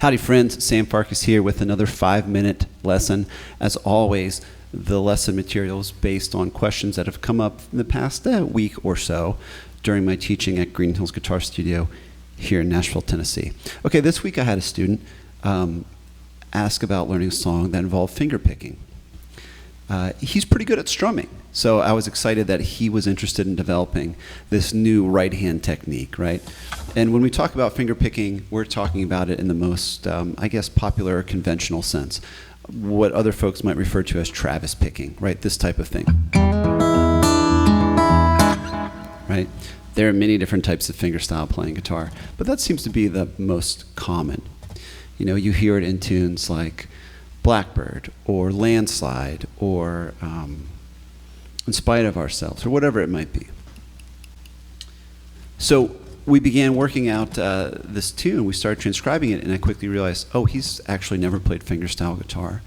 Howdy friends, Sam Farkas here with another 5-minute lesson. As always, the lesson material is based on questions that have come up in the past week or so during my teaching at Green Hills Guitar Studio here in Nashville, Tennessee. Okay, this week I had a student ask about learning a song that involved finger picking. He's pretty good at strumming, so I was excited that he was interested in developing this new right-hand technique, right? And when we talk about finger picking, we're talking about it in the most, I guess, popular or conventional sense. What other folks might refer to as Travis picking, right? This type of thing. Right? There are many different types of fingerstyle playing guitar, but that seems to be the most common. You know, you hear it in tunes like Blackbird or Landslide or In Spite of Ourselves or whatever it might be. So we began working out this tune. We started transcribing it, and I quickly realized, oh, he's actually never played fingerstyle guitar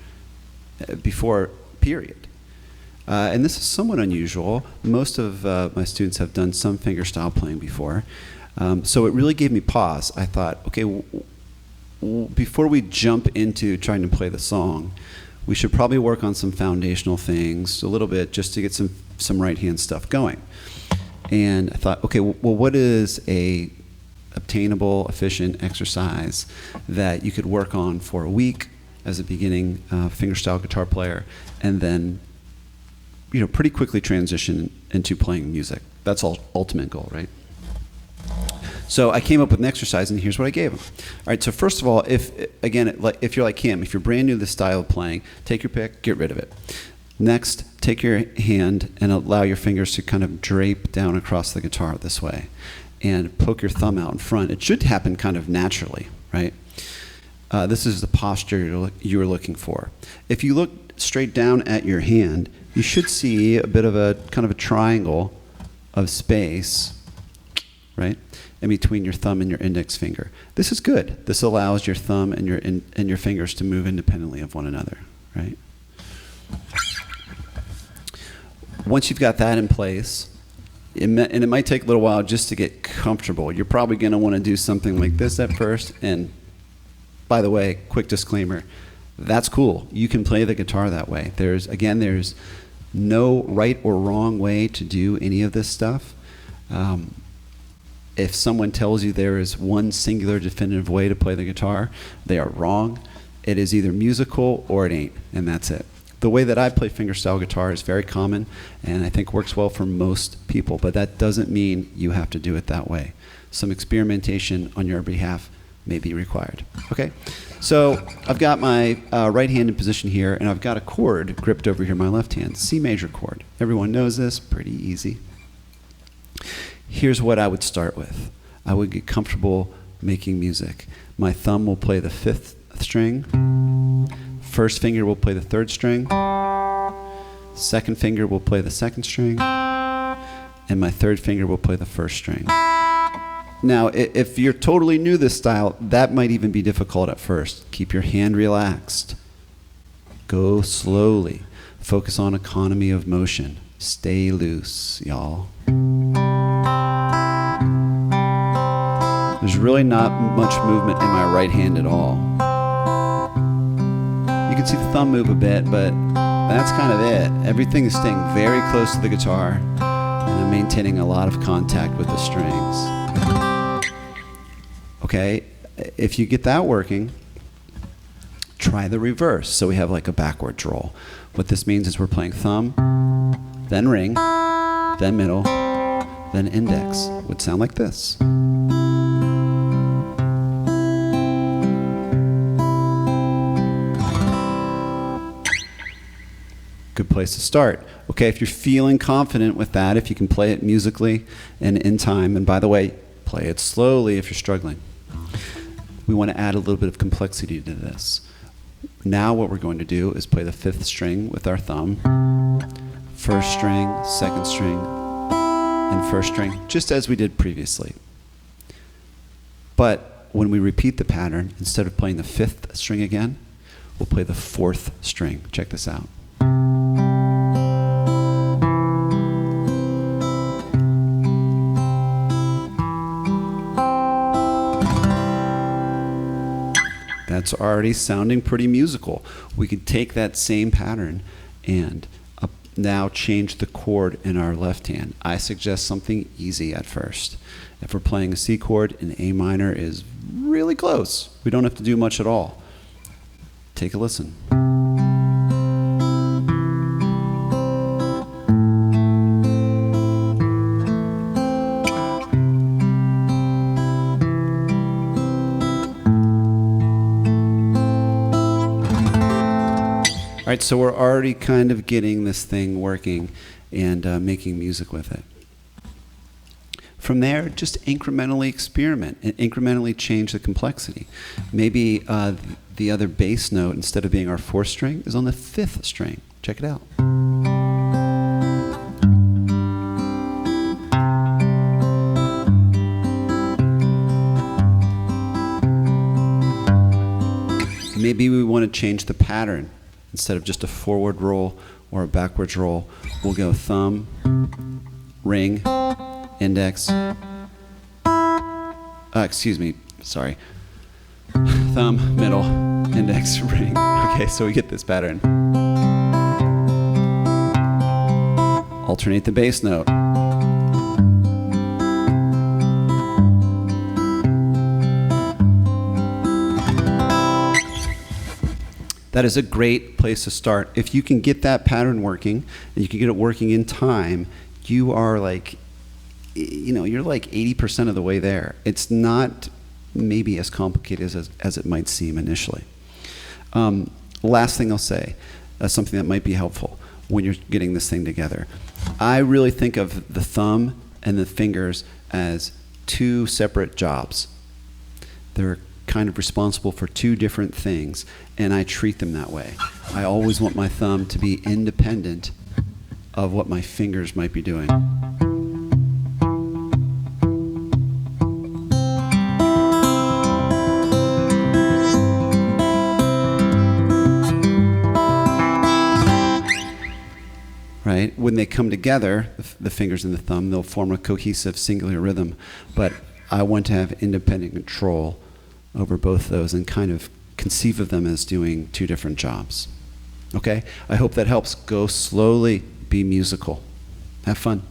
before, period. And this is somewhat unusual. Most of my students have done some fingerstyle playing before. So it really gave me pause. I thought, okay, before we jump into trying to play the song, we should probably work on some foundational things a little bit just to get some right-hand stuff going. And I thought, okay, well, what is a obtainable, efficient exercise that you could work on for a week as a beginning fingerstyle guitar player, and then, you know, pretty quickly transition into playing music? That's all ultimate goal, right? So I came up with an exercise, and here's what I gave him. All right, so first of all, if you're like him, if you're brand new to this style of playing, take your pick, get rid of it. Next, take your hand and allow your fingers to kind of drape down across the guitar this way, and poke your thumb out in front. It should happen kind of naturally, right? This is the posture you're looking for. If you look straight down at your hand, you should see a bit of a kind of a triangle of space, right, in between your thumb and your index finger. This is good. This allows your thumb and your fingers to move independently of one another, right? Once you've got that in place, and it might take a little while just to get comfortable. You're probably going to want to do something like this at first. And by the way, quick disclaimer, that's cool. You can play the guitar that way. There's no right or wrong way to do any of this stuff. If someone tells you there is one singular definitive way to play the guitar, they are wrong. It is either musical or it ain't, and that's it. The way that I play fingerstyle guitar is very common, and I think works well for most people, but that doesn't mean you have to do it that way. Some experimentation on your behalf may be required. Okay, so I've got my right hand in position here, and I've got a chord gripped over here, my left hand, C major chord. Everyone knows this, pretty easy. Here's what I would start with. I would get comfortable making music. My thumb will play the 5th string. First finger will play the 3rd string. Second finger will play the 2nd string. And my 3rd finger will play the 1st string. Now, if you're totally new to this style, that might even be difficult at first. Keep your hand relaxed. Go slowly. Focus on economy of motion. Stay loose, y'all. There's really not much movement in my right hand at all. You can see the thumb move a bit, but that's kind of it. Everything is staying very close to the guitar, and I'm maintaining a lot of contact with the strings. Okay, if you get that working, try the reverse. So we have like a backward roll. What this means is we're playing thumb, then ring, then middle, then index. Would sound like this. Good place to start. Okay, if you're feeling confident with that, if you can play it musically and in time, and by the way, play it slowly if you're struggling. We want to add a little bit of complexity to this. Now what we're going to do is play the 5th string with our thumb, 1st string, 2nd string, and 1st string, just as we did previously. But when we repeat the pattern, instead of playing the 5th string again, we'll play the 4th string. Check this out. That's already sounding pretty musical. We could take that same pattern and now change the chord in our left hand. I suggest something easy at first. If we're playing a C chord, an A minor is really close. We don't have to do much at all. Take a listen. All right, so we're already kind of getting this thing working and making music with it. From there, just incrementally experiment and incrementally change the complexity. Maybe the other bass note, instead of being our 4th string, is on the 5th string. Check it out. Maybe we want to change the pattern. Instead of just a forward roll or a backwards roll, we'll go thumb, ring, index, thumb, middle, index, ring. Okay, so we get this pattern. Alternate the bass note. That is a great place to start. If you can get that pattern working, and you can get it working in time, you are like, you're like 80% of the way there. It's not maybe as complicated as it might seem initially. Last thing I'll say, something that might be helpful when you're getting this thing together. I really think of the thumb and the fingers as 2 separate jobs. They're kind of responsible for 2 different things, and I treat them that way. I always want my thumb to be independent of what my fingers might be doing. Right? When they come together, the fingers and the thumb, they'll form a cohesive singular rhythm, but I want to have independent control over both those and kind of conceive of them as doing 2 different jobs. Okay? I hope that helps. Go slowly, be musical. Have fun.